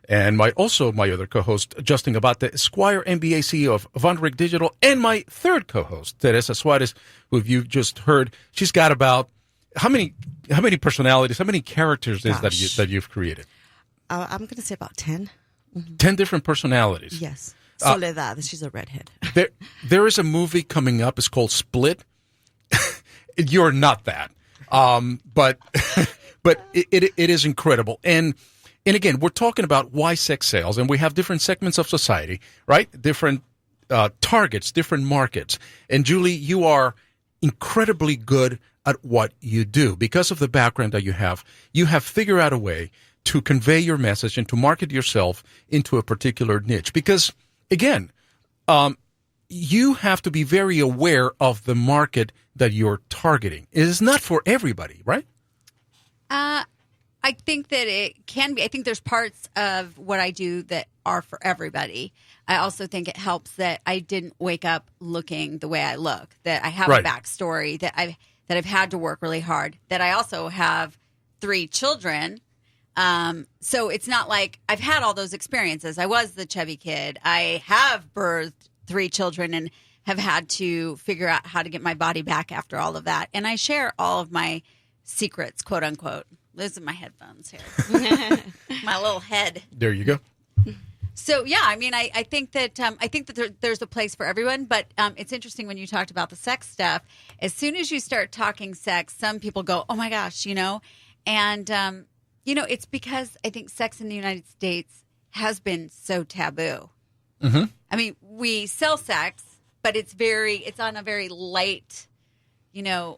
And my other co-host, Justin Abbate, Esquire MBA CEO of vonRICK Digital, and my third co-host, Teresa Suarez, who you've just heard. She's got about how many personalities, how many characters is that you've created? I'm going to say about 10. 10 different personalities. Yes. Soledad, she's a redhead. There is a movie coming up. It's called Split. You're not that, but it is incredible. And again, we're talking about why sex sells, and we have different segments of society, right? Different targets, different markets. And Julie, you are incredibly good at what you do because of the background that you have. You have figured out a way to convey your message and to market yourself into a particular niche. Because again, you have to be very aware of the market that you're targeting. It is not for everybody, right? I think that it can be. I think there's parts of what I do that are for everybody. I also think it helps that I didn't wake up looking the way I look, that I have a backstory, that I've had to work really hard, that I also have 3 children. So it's not like I've had all those experiences. I was the chubby kid. I have birthed 3 children and have had to figure out how to get my body back after all of that. And I share all of my secrets, quote unquote. Losing my headphones here. My little head. There you go. So yeah, I mean, I think that there's a place for everyone, but it's interesting when you talked about the sex stuff. As soon as you start talking sex, some people go, "Oh my gosh," and it's because I think sex in the United States has been so taboo. Mm-hmm. I mean, we sell sex, but it's on a very light,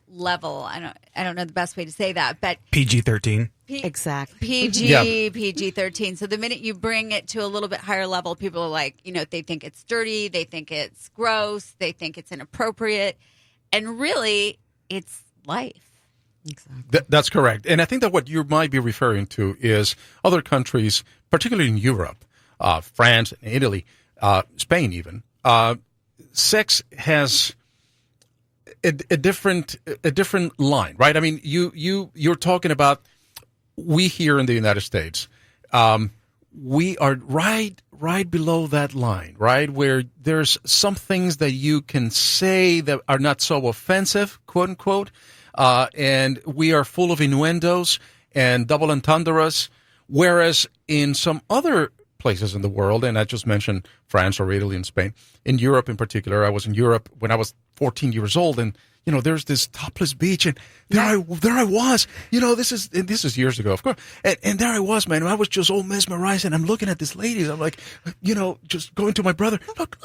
level. I don't know the best way to say that, but PG-13. Exactly. PG-13. So the minute you bring it to a little bit higher level, people are like, they think it's dirty, they think it's gross, they think it's inappropriate, and really, it's life. Exactly. That's correct. And I think that what you might be referring to is other countries, particularly in Europe, France, Italy, Spain even. Sex has a different line, right? I mean, you're talking about, we here in the United States, we are right below that line, right? Where there's some things that you can say that are not so offensive, quote unquote, and we are full of innuendos and double entendres, whereas in some other places in the world, and I just mentioned France or Italy and Spain, in Europe in particular, I was in Europe when I was 14 years old, and there's this topless beach, and there I was. This is years ago, of course, and there I was, man. I was just all mesmerized, and I'm looking at these ladies. I'm like, just going to my brother. Look,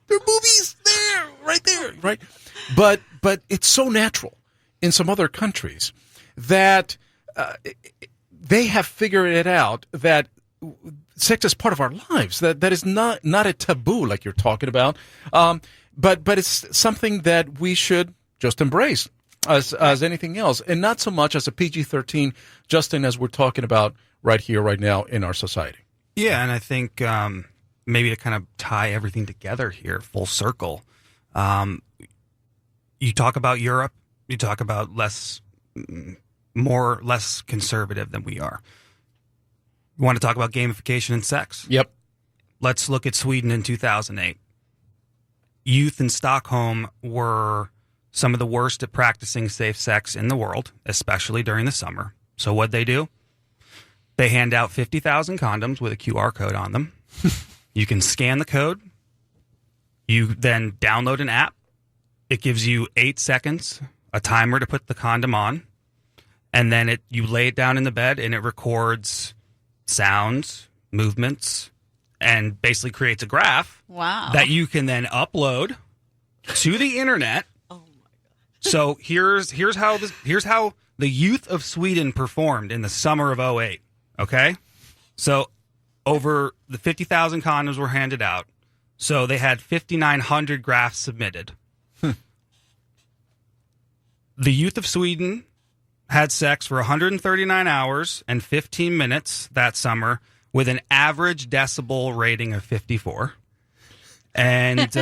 there are boobies there, right there, right. But it's so natural in some other countries that they have figured it out that sex is part of our lives. That is not a taboo like you're talking about. But it's something that we should just embrace as anything else, and not so much as a PG-13, Justin, as we're talking about right here, right now in our society. Yeah, and I think maybe to kind of tie everything together here, full circle, you talk about Europe, you talk about less conservative than we are. You want to talk about gamification and sex? Yep. Let's look at Sweden in 2008. Youth in Stockholm were some of the worst at practicing safe sex in the world, especially during the summer. So what'd they do? They hand out 50,000 condoms with a QR code on them. You can scan the code. You then download an app. It gives you 8 seconds, a timer to put the condom on. And then you lay it down in the bed, and it records sounds, movements, and basically creates a graph that you can then upload to the internet. Oh my god! So here's how the youth of Sweden performed in the summer of 2008. Okay, so over the 50,000 condoms were handed out. So they had 5,900 graphs submitted. The youth of Sweden had sex for 139 hours and 15 minutes that summer, with an average decibel rating of 54. And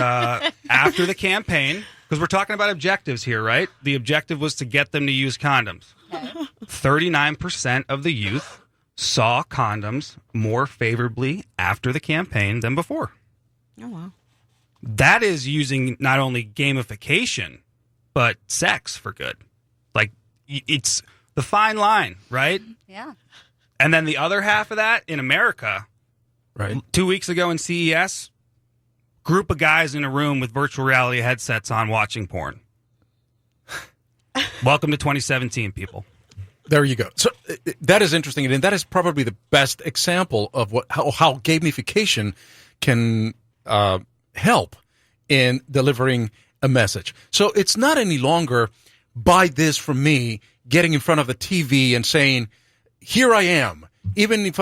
after the campaign, because we're talking about objectives here, right? The objective was to get them to use condoms. 39% of the youth saw condoms more favorably after the campaign than before. Oh, wow. That is using not only gamification, but sex for good. Like, it's the fine line, right? Yeah. And then the other half of that in America, right? 2 weeks ago in CES, group of guys in a room with virtual reality headsets on watching porn. Welcome to 2017, people. There you go. So that is interesting, and that is probably the best example of how gamification can help in delivering a message. So it's not any longer buy this from me, getting in front of the TV and saying, "Here I am," even if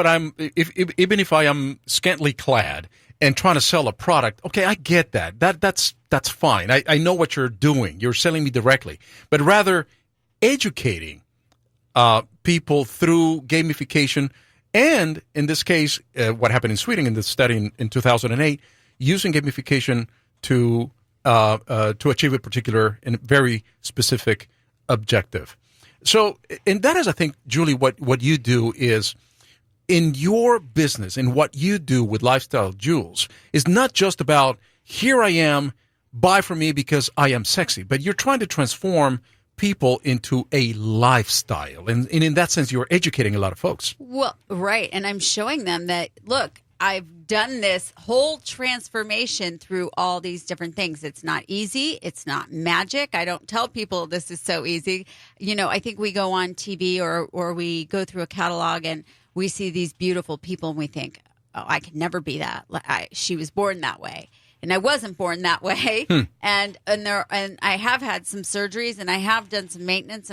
I am scantily clad and trying to sell a product. Okay, I get that. That's fine. I know what you're doing. You're selling me directly, but rather educating people through gamification, and in this case, what happened in Sweden in the study in 2008, using gamification to achieve a particular and very specific objective. So, and that is, I think, Julie, what you do is in your business, and what you do with Lifestyle Jules is not just about, here I am, buy from me because I am sexy, but you're trying to transform people into a lifestyle. And in that sense, you're educating a lot of folks. Well, right. And I'm showing them that, look, I've done this whole transformation through all these different things. It's not easy. It's not magic. I don't tell people this is so easy. You know, I think we go on TV or we go through a catalog and we see these beautiful people and we think, oh, I could never be that. She was born that way. And I wasn't born that way. And I have had some surgeries and I have done some maintenance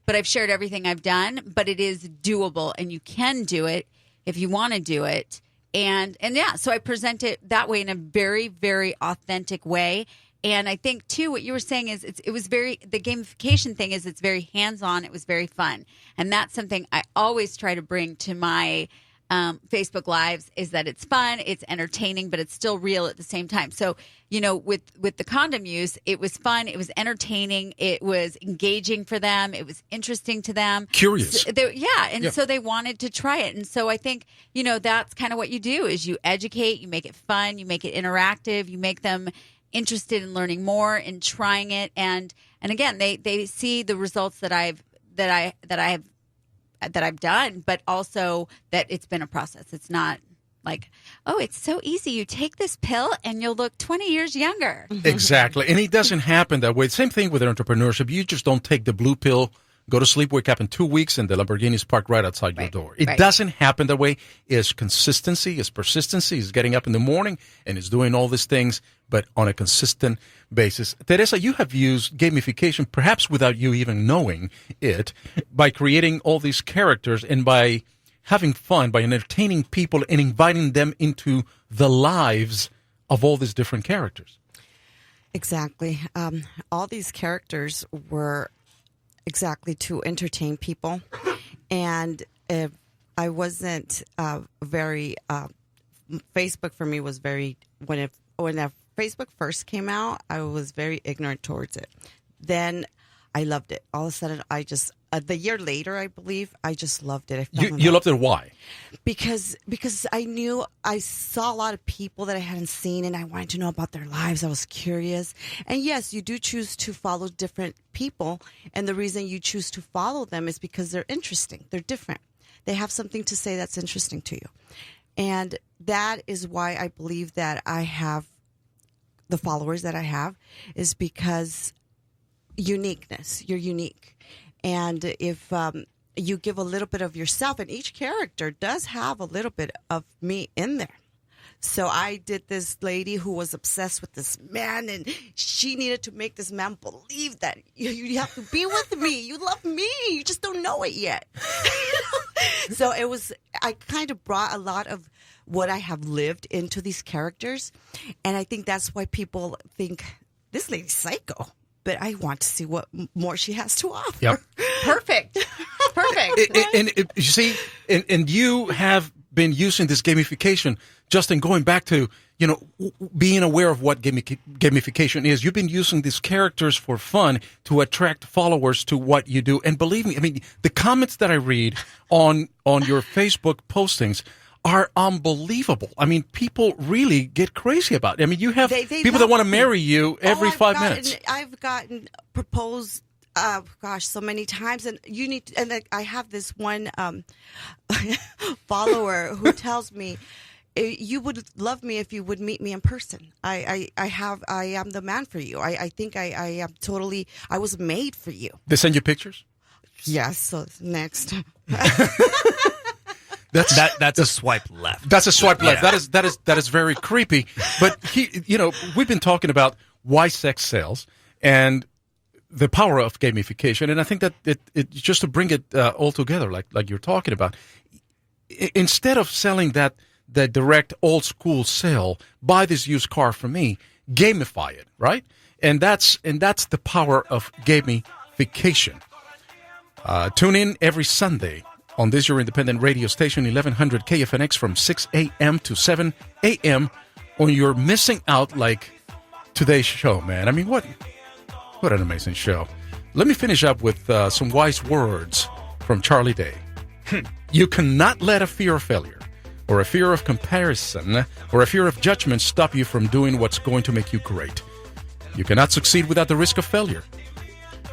but I've shared everything I've done, but it is doable and you can do it if you want to do it. And yeah, so I present it that way in a very, very authentic way. And I think too, what you were saying is the gamification thing is it's very hands-on. It was very fun. And that's something I always try to bring to my Facebook Lives, is that it's fun, it's entertaining, but it's still real at the same time. So, you know, with the condom use, it was fun, it was entertaining, it was engaging for them, it was interesting to them. Curious. So they wanted to try it. And so I think, you know, that's kind of what you do is you educate, you make it fun, you make it interactive, you make them interested in learning more and trying it. And again, they see the results that I've done, but also that it's been a process. It's not like, oh, it's so easy. You take this pill and you'll look 20 years younger. Exactly. And it doesn't happen that way. Same thing with entrepreneurship. You just don't take the blue pill, go to sleep, wake up in 2 weeks, and the Lamborghini is parked right outside your door. It doesn't happen that way. It's consistency, it's persistency, it's getting up in the morning, and it's doing all these things, but on a consistent basis. Teresa, you have used gamification, perhaps without you even knowing it, by creating all these characters and by having fun, by entertaining people and inviting them into the lives of all these different characters. Exactly. All these characters were exactly to entertain people. And I wasn't very Facebook for me was very, when Facebook first came out, I was very ignorant towards it. Then I loved it. All of a sudden, I just, the year later, I believe, I just loved it. You loved it. Why? Because I saw a lot of people that I hadn't seen, and I wanted to know about their lives. I was curious. And yes, you do choose to follow different people. And the reason you choose to follow them is because they're interesting. They're different. They have something to say that's interesting to you. And that is why I believe that I have the followers that I have, is because uniqueness. You're unique. And if you give a little bit of yourself, and each character does have a little bit of me in there. So I did this lady who was obsessed with this man, and she needed to make this man believe that you have to be with me. You love me. You just don't know it yet. So I kind of brought a lot of what I have lived into these characters. And I think that's why people think, this lady's psycho. But I want to see what more she has to offer. Yep. Perfect. And you see, and you have been using this gamification just in going back to being aware of what gamification is. You've been using these characters for fun to attract followers to what you do. And believe me, I mean, the comments that I read on your Facebook postings are unbelievable. I mean, people really get crazy about it. I mean, you have people that want to marry you every 5 minutes. I've gotten proposed, so many times. And I have this one follower who tells me, you would love me if you would meet me in person. I am the man for you. I think I am totally, I was made for you. They send you pictures? Yes. So next. That's a swipe left. That's a swipe left. That is very creepy. But we've been talking about why sex sells and the power of gamification. And I think that it just to bring it all together, like you're talking about, instead of selling that direct old school sale, buy this used car from me, gamify it, right? And that's the power of gamification. Tune in every Sunday on this your independent radio station, 1100 KFNX, from 6 a.m. to 7 a.m. when you're missing out like today's show, man. I mean, what an amazing show. Let me finish up with some wise words from Charlie Day. You cannot let a fear of failure or a fear of comparison or a fear of judgment stop you from doing what's going to make you great. You cannot succeed without the risk of failure.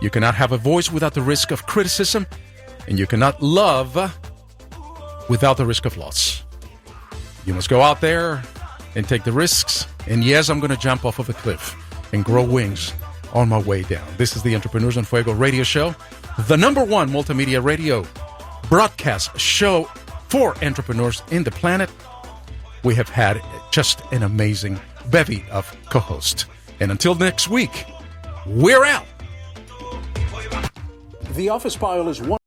You cannot have a voice without the risk of criticism. And you cannot love without the risk of loss. You must go out there and take the risks. And yes, I'm going to jump off of a cliff and grow wings on my way down. This is the Entrepreneurs on Fuego radio show, the #1 multimedia radio broadcast show for entrepreneurs in the planet. We have had just an amazing bevy of co-hosts. And until next week, we're out. The office pile is one.